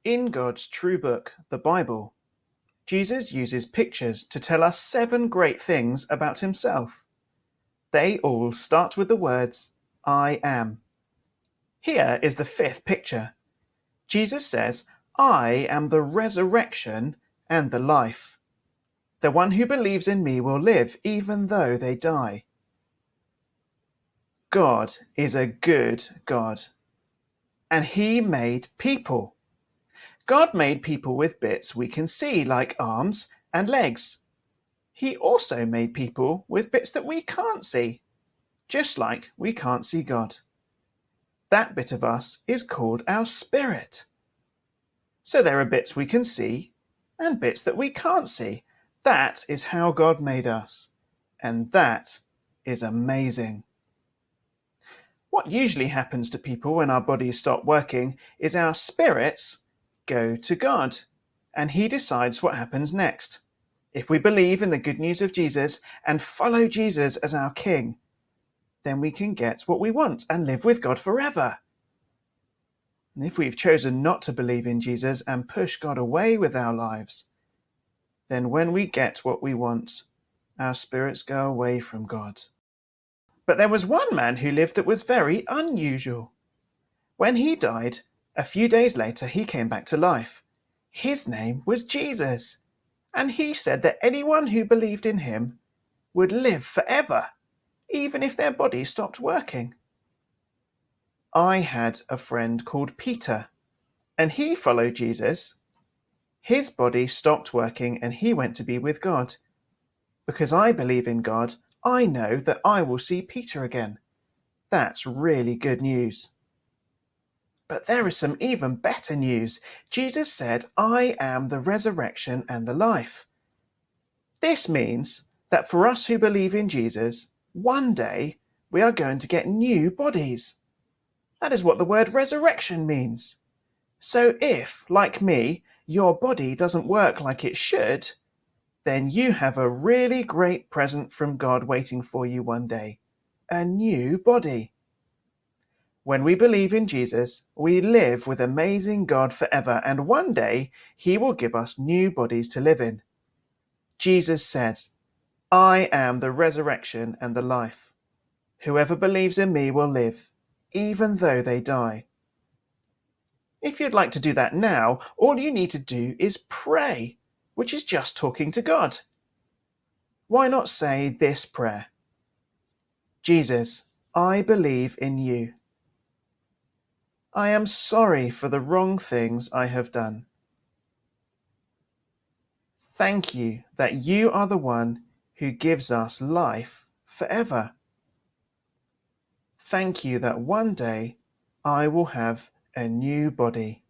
In God's true book, the Bible, Jesus uses pictures to tell us 7 great things about himself. They all start with the words, I am. Here is the 5th picture. Jesus says, I am the resurrection and the life. The one who believes in me will live even though they die. God is a good God, and he made people. God made people with bits we can see, like arms and legs. He also made people with bits that we can't see, just like we can't see God. That bit of us is called our spirit. So there are bits we can see and bits that we can't see. That is how God made us, and that is amazing. What usually happens to people when our bodies stop working is our spirits go to God, and he decides what happens next. If we believe in the good news of Jesus and follow Jesus as our King, then we can get what we want and live with God forever. And if we've chosen not to believe in Jesus and push God away with our lives, then when we get what we want, our spirits go away from God. But there was one man who lived that was very unusual. When he died, a few days later he came back to life. His name was Jesus, and he said that anyone who believed in him would live forever, even if their body stopped working. I had a friend called Peter, and he followed Jesus. His body stopped working and he went to be with God. Because I believe in God, I know that I will see Peter again. That's really good news. But there is some even better news. Jesus said, I am the resurrection and the life. This means that for us who believe in Jesus, one day we are going to get new bodies. That is what the word resurrection means. So if, like me, your body doesn't work like it should, then you have a really great present from God waiting for you one day, a new body. When we believe in Jesus, we live with amazing God forever, and one day he will give us new bodies to live in. Jesus says, I am the resurrection and the life. Whoever believes in me will live, even though they die. If you'd like to do that now, all you need to do is pray, which is just talking to God. Why not say this prayer? Jesus, I believe in you. I am sorry for the wrong things I have done. Thank you that you are the one who gives us life forever. Thank you that one day I will have a new body.